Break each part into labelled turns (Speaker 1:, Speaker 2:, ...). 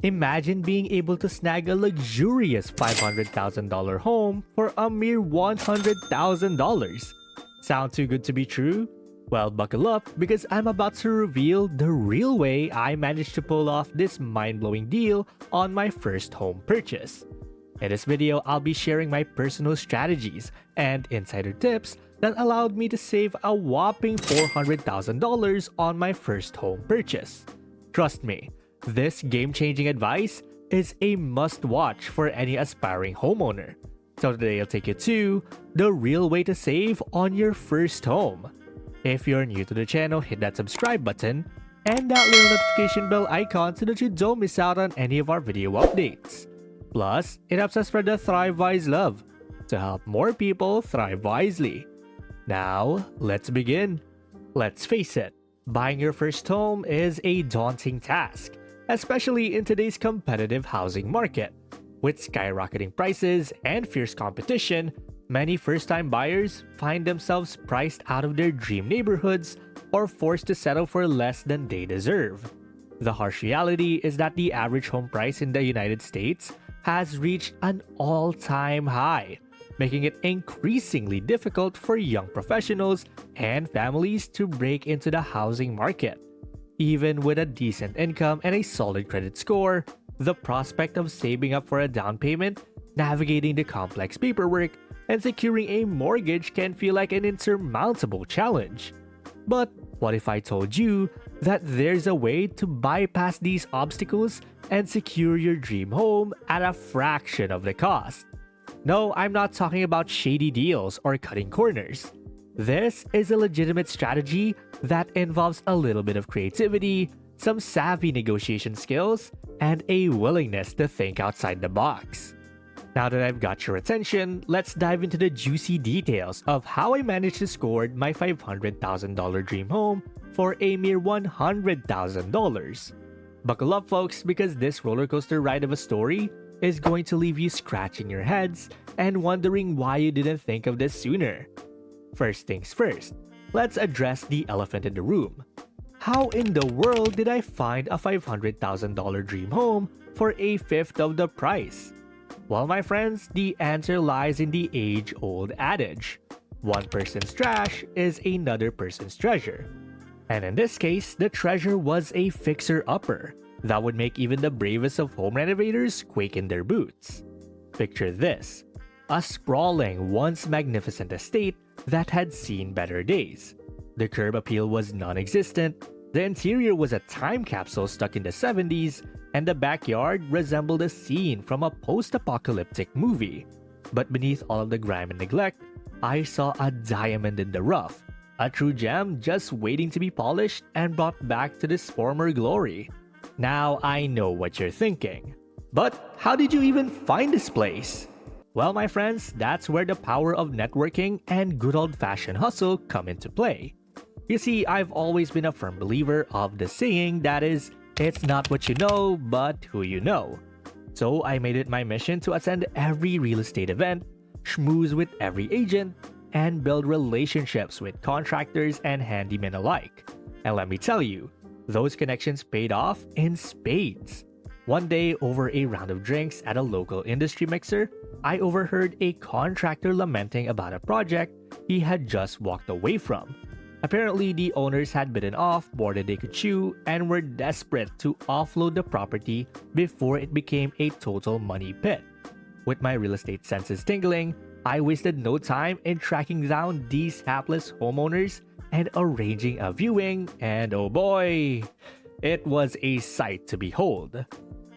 Speaker 1: Imagine being able to snag a luxurious $500,000 home for a mere $100,000. Sound too good to be true? Well, buckle up because I'm about to reveal the real way I managed to pull off this mind-blowing deal on my first home purchase. In this video, I'll be sharing my personal strategies and insider tips that allowed me to save a whopping $400,000 on my first home purchase. Trust me, this game-changing advice is a must-watch for any aspiring homeowner. So today I'll take you to the real way to save on your first home. If you're new to the channel, hit that subscribe button and that little notification bell icon so that you don't miss out on any of our video updates. Plus, it helps us spread the Thrive Wise love to help more people thrive wisely. Now, let's begin. Let's face it, buying your first home is a daunting task, especially in today's competitive housing market. With skyrocketing prices and fierce competition, many first-time buyers find themselves priced out of their dream neighborhoods or forced to settle for less than they deserve. The harsh reality is that the average home price in the United States has reached an all-time high, making it increasingly difficult for young professionals and families to break into the housing market. Even with a decent income and a solid credit score, the prospect of saving up for a down payment, navigating the complex paperwork, and securing a mortgage can feel like an insurmountable challenge. But what if I told you that there's a way to bypass these obstacles and secure your dream home at a fraction of the cost? No, I'm not talking about shady deals or cutting corners. This is a legitimate strategy that involves a little bit of creativity, some savvy negotiation skills, and a willingness to think outside the box. Now that I've got your attention, let's dive into the juicy details of how I managed to score my $500,000 dream home for a mere $100,000. Buckle up, folks, because this roller coaster ride of a story is going to leave you scratching your heads and wondering why you didn't think of this sooner. First things first, let's address the elephant in the room. How in the world did I find a $500,000 dream home for a fifth of the price? Well, my friends, the answer lies in the age-old adage, one person's trash is another person's treasure. And in this case, the treasure was a fixer-upper that would make even the bravest of home renovators quake in their boots. Picture this, a sprawling, once magnificent estate that had seen better days. The curb appeal was non-existent, the interior was a time capsule stuck in the 70s, and the backyard resembled a scene from a post-apocalyptic movie. But beneath all of the grime and neglect, I saw a diamond in the rough, a true gem just waiting to be polished and brought back to this former glory. Now I know what you're thinking. But how did you even find this place? Well, my friends, that's where the power of networking and good old-fashioned hustle come into play. You see, I've always been a firm believer of the saying that is, it's not what you know, but who you know. So I made it my mission to attend every real estate event, schmooze with every agent, and build relationships with contractors and handymen alike. And let me tell you, those connections paid off in spades. One day, over a round of drinks at a local industry mixer, I overheard a contractor lamenting about a project he had just walked away from. Apparently, the owners had bitten off more than they could chew and were desperate to offload the property before it became a total money pit. With my real estate senses tingling, I wasted no time in tracking down these hapless homeowners and arranging a viewing, and oh boy, it was a sight to behold.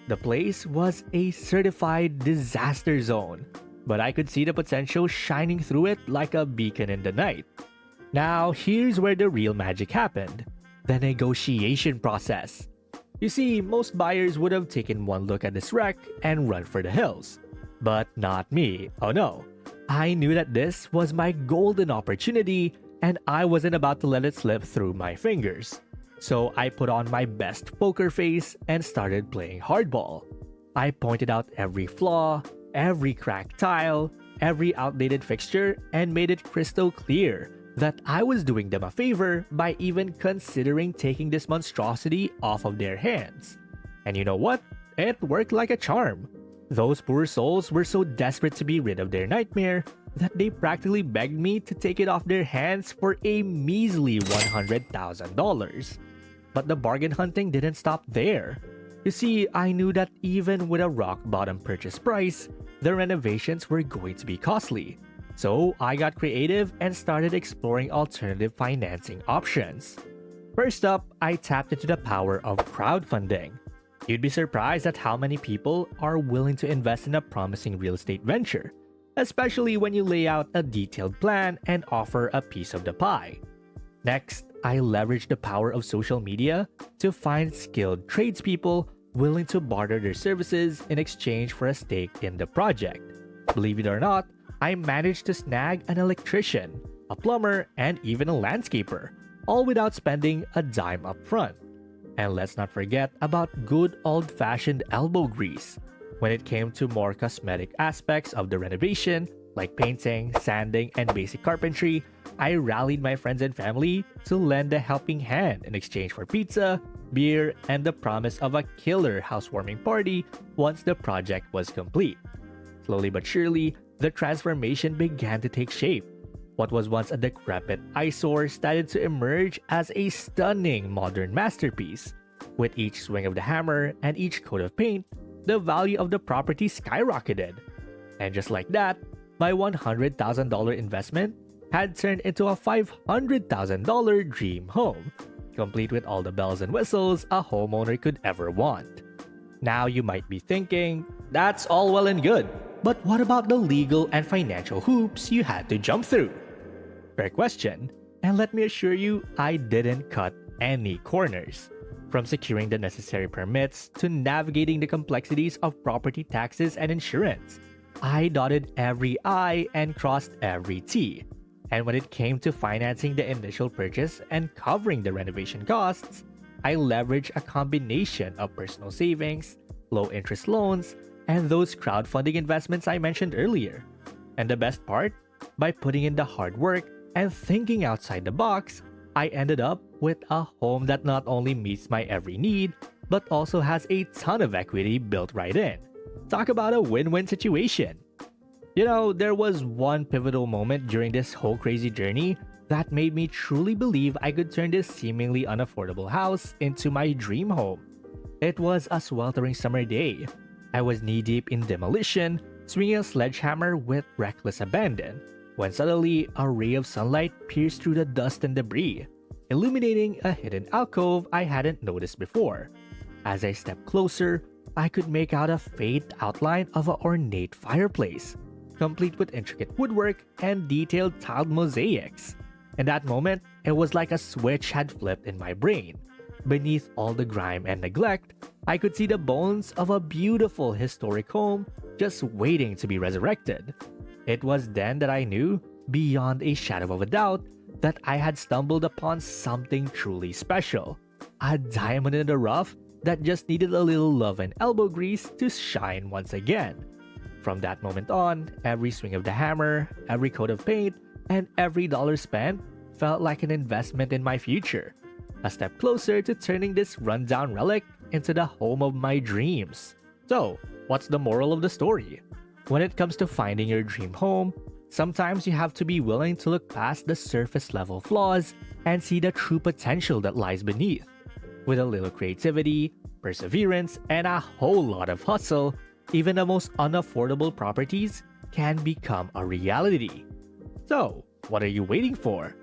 Speaker 1: The place was a certified disaster zone, but I could see the potential shining through it like a beacon in the night. Now, here's where the real magic happened, the negotiation process. You see, most buyers would have taken one look at this wreck and run for the hills. But not me, oh no. I knew that this was my golden opportunity and I wasn't about to let it slip through my fingers. So I put on my best poker face and started playing hardball. I pointed out every flaw, every cracked tile, every outdated fixture, and made it crystal clear that I was doing them a favor by even considering taking this monstrosity off of their hands. And you know what? it worked like a charm. Those poor souls were so desperate to be rid of their nightmare that they practically begged me to take it off their hands for a measly $100,000. But the bargain hunting didn't stop there. You see, I knew that even with a rock-bottom purchase price, the renovations were going to be costly. So I got creative and started exploring alternative financing options. First up, I tapped into the power of crowdfunding. You'd be surprised at how many people are willing to invest in a promising real estate venture, especially when you lay out a detailed plan and offer a piece of the pie. Next, I leveraged the power of social media to find skilled tradespeople willing to barter their services in exchange for a stake in the project. Believe it or not, I managed to snag an electrician, a plumber, and even a landscaper, all without spending a dime up front. And let's not forget about good old-fashioned elbow grease. When it came to more cosmetic aspects of the renovation, like painting, sanding, and basic carpentry, I rallied my friends and family to lend a helping hand in exchange for pizza, beer, and the promise of a killer housewarming party once the project was complete. Slowly but surely, the transformation began to take shape. What was once a decrepit eyesore started to emerge as a stunning modern masterpiece. With each swing of the hammer and each coat of paint, the value of the property skyrocketed. And just like that, my $100,000 investment had turned into a $500,000 dream home, complete with all the bells and whistles a homeowner could ever want. Now you might be thinking, that's all well and good, but what about the legal and financial hoops you had to jump through? Fair question, and let me assure you, I didn't cut any corners. From securing the necessary permits to navigating the complexities of property taxes and insurance, I dotted every I and crossed every T. And when it came to financing the initial purchase and covering the renovation costs, I leveraged a combination of personal savings, low-interest loans, and those crowdfunding investments I mentioned earlier. And the best part, by putting in the hard work and thinking outside the box, I ended up with a home that not only meets my every need, but also has a ton of equity built right in. Talk about a win-win situation. You know, there was one pivotal moment during this whole crazy journey that made me truly believe I could turn this seemingly unaffordable house into my dream home. It was a sweltering summer day. I was knee-deep in demolition, swinging a sledgehammer with reckless abandon, when suddenly a ray of sunlight pierced through the dust and debris, illuminating a hidden alcove I hadn't noticed before. As I stepped closer, I could make out a faint outline of an ornate fireplace, complete with intricate woodwork and detailed tiled mosaics. In that moment, it was like a switch had flipped in my brain. Beneath all the grime and neglect, I could see the bones of a beautiful historic home just waiting to be resurrected. It was then that I knew, beyond a shadow of a doubt, that I had stumbled upon something truly special. A diamond in the rough that just needed a little love and elbow grease to shine once again. From that moment on, every swing of the hammer, every coat of paint, and every dollar spent felt like an investment in my future. A step closer to turning this rundown relic into the home of my dreams. So, what's the moral of the story? When it comes to finding your dream home, sometimes you have to be willing to look past the surface level flaws and see the true potential that lies beneath. With a little creativity, perseverance, and a whole lot of hustle, even the most unaffordable properties can become a reality. So, what are you waiting for?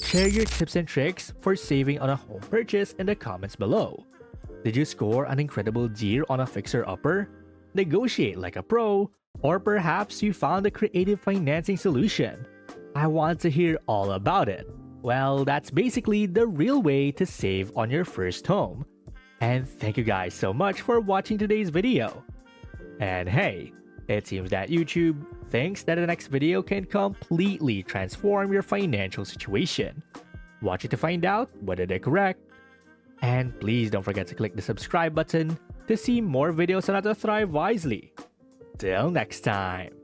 Speaker 1: Share your tips and tricks for saving on a home purchase in the comments below. Did you score an incredible deal on a fixer-upper? Negotiate like a pro? Or perhaps you found a creative financing solution? I want to hear all about it. Well, that's basically the real way to save on your first home. And thank you guys so much for watching today's video. And hey, it seems that YouTube thinks that the next video can completely transform your financial situation. Watch it to find out whether they're correct. And please don't forget to click the subscribe button to see more videos on how to thrive wisely. Till next time.